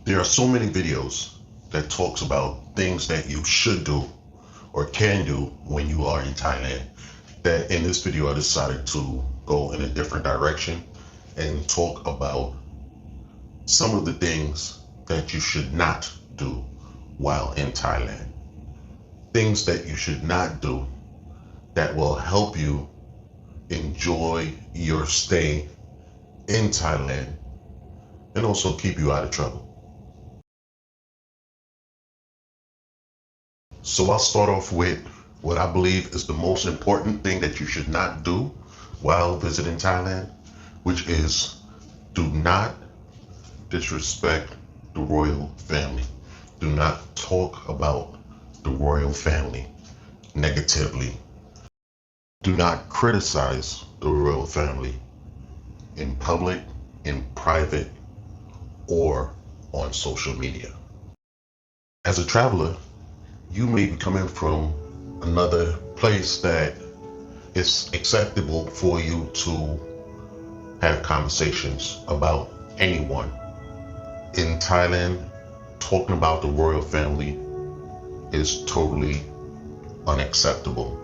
There are so many videos that talks about things that you should do or can do when you are in Thailand, that in this video I decided to go in a different direction and talk about some of the things that you should not do while in Thailand. Things that you should not do that will help you enjoy your stay in Thailand and also keep you out of trouble. So I'll start off with what I believe is the most important thing that you should not do while visiting Thailand, which is do not disrespect the royal family. Do not talk about the royal family negatively. Do not criticize the royal family in public, in private, or on social media. As a traveler, you may be coming from another place that it's acceptable for you to have conversations about anyone. In Thailand, talking about the royal family is totally unacceptable.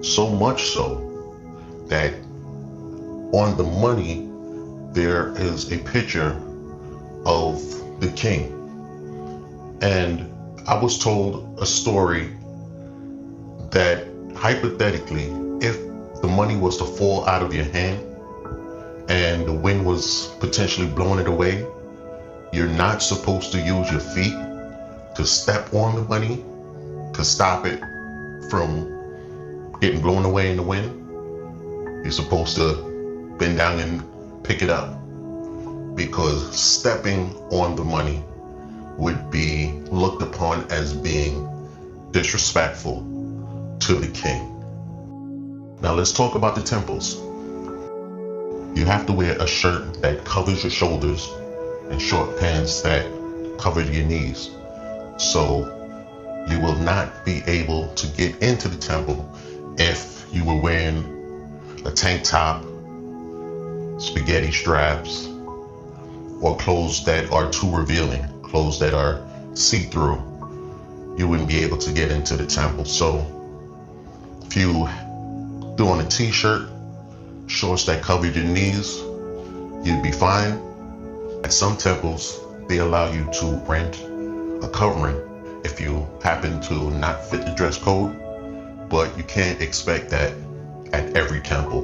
So much so that on the money there is a picture of the king. And I was told a story that hypothetically, if the money was to fall out of your hand and the wind was potentially blowing it away, you're not supposed to use your feet to step on the money to stop it from getting blown away in the wind. You're supposed to bend down and pick it up, because stepping on the money would be looked upon as being disrespectful to the king. Now let's talk about the temples. You have to wear a shirt that covers your shoulders and short pants that cover your knees. So you will not be able to get into the temple if you were wearing a tank top, spaghetti straps, or clothes that are too revealing, clothes that are see-through. You wouldn't be able to get into the temple. So if you threw on a t-shirt, shorts that covered your knees, you'd be fine. At some temples, they allow you to rent a covering if you happen to not fit the dress code, but you can't expect that at every temple.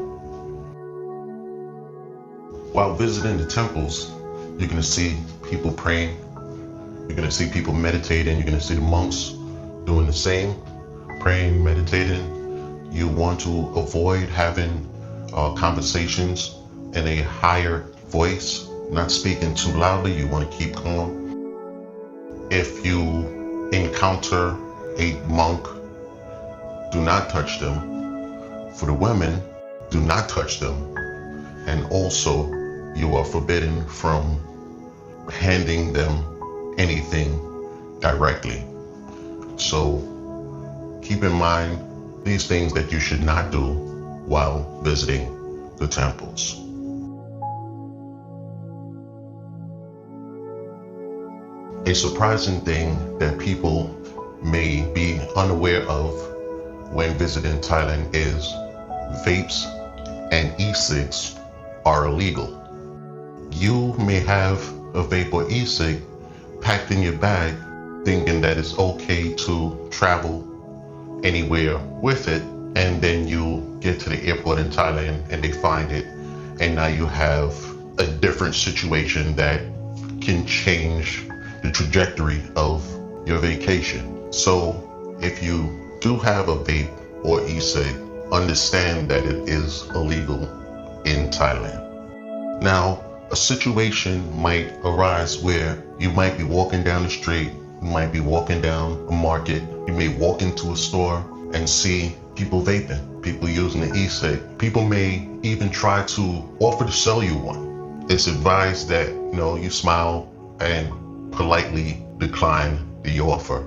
While visiting the temples, you're going to see people praying, you're going to see people meditating, you're going to see the monks doing the same, praying, meditating. You want to avoid having conversations in a higher voice, not speaking too loudly. You want to keep calm. If you encounter a monk, do not touch them. For the women, do not touch them. And also, you are forbidden from handing them anything directly. So keep in mind these things that you should not do while visiting the temples. A surprising thing that people may be unaware of when visiting Thailand is vapes and e-cigs are illegal. You may have a vape or e-cig packed in your bag thinking that it's okay to travel anywhere with it, and then you get to the airport in Thailand and they find it, and now you have a different situation that can change the trajectory of your vacation. So if you do have a vape or e-cig, understand that it is illegal in Thailand. Now, a situation might arise where you might be walking down the street, you might be walking down a market, you may walk into a store and see people vaping, people using the e-cig. People may even try to offer to sell you one. It's advised that, you smile and politely decline the offer.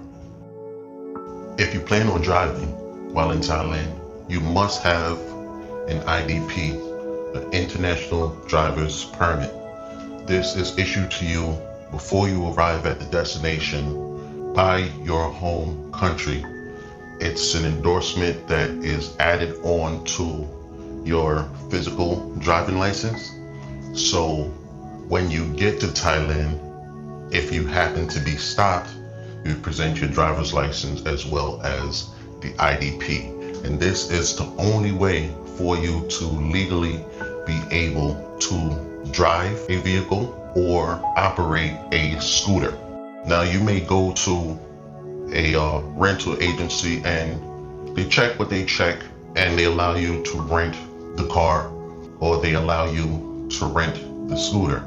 If you plan on driving while in Thailand, you must have an IDP, an International Driver's Permit. This is issued to you before you arrive at the destination by your home country. It's an endorsement that is added on to your physical driving license. So when you get to Thailand, if you happen to be stopped, you present your driver's license as well as the IDP. And this is the only way for you to legally be able to drive a vehicle or operate a scooter. Now you may go to a rental agency and they check what they check and they allow you to rent the car or they allow you to rent the scooter.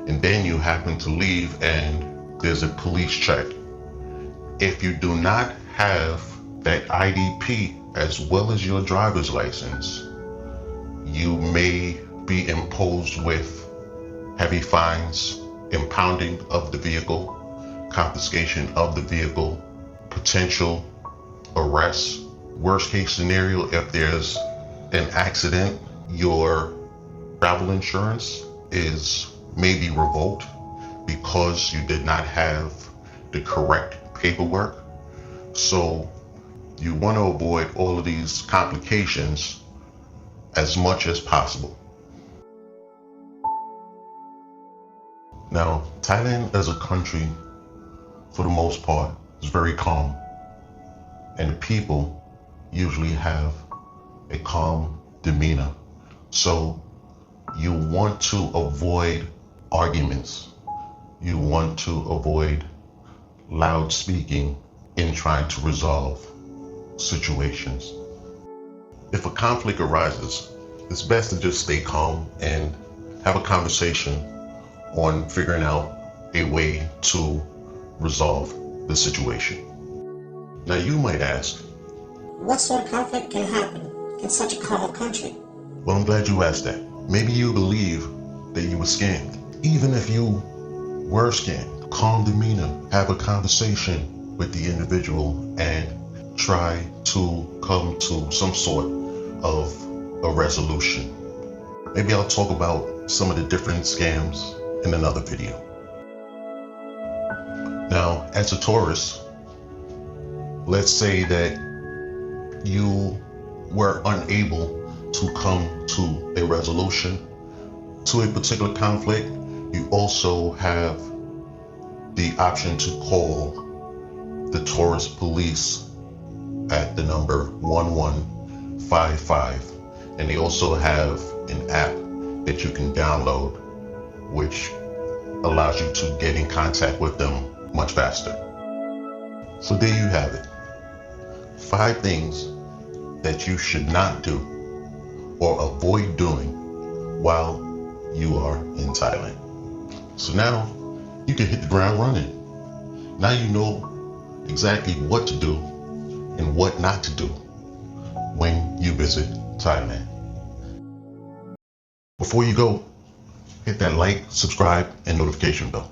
And then you happen to leave and there's a police check. If you do not have that IDP as well as your driver's license, you may be imposed with heavy fines, impounding of the vehicle, confiscation of the vehicle, potential arrest. Worst case scenario, if there's an accident, your travel insurance is maybe revoked because you did not have the correct paperwork. So you want to avoid all of these complications as much as possible. Now, Thailand as a country, for the most part, is very calm. And the people usually have a calm demeanor. So you want to avoid arguments. You want to avoid loud speaking in trying to resolve situations. If a conflict arises, it's best to just stay calm and have a conversation on figuring out a way to resolve the situation. Now you might ask, what sort of conflict can happen in such a calm country? well, I'm glad you asked that. Maybe you believe that you were scammed. Even if you were scammed, calm demeanor, have a conversation with the individual and try to come to some sort of a resolution. Maybe I'll talk about some of the different scams in another video. Now, as a tourist, let's say that you were unable to come to a resolution to a particular conflict. You also have the option to call the tourist police at the number 1155. And they also have an app that you can download, which allows you to get in contact with them much faster. So there you have it. 5 things that you should not do or avoid doing while you are in Thailand. So now you can hit the ground running. Now you know exactly what to do and what not to do when you visit Thailand. Before you go, hit that like, subscribe, and notification bell.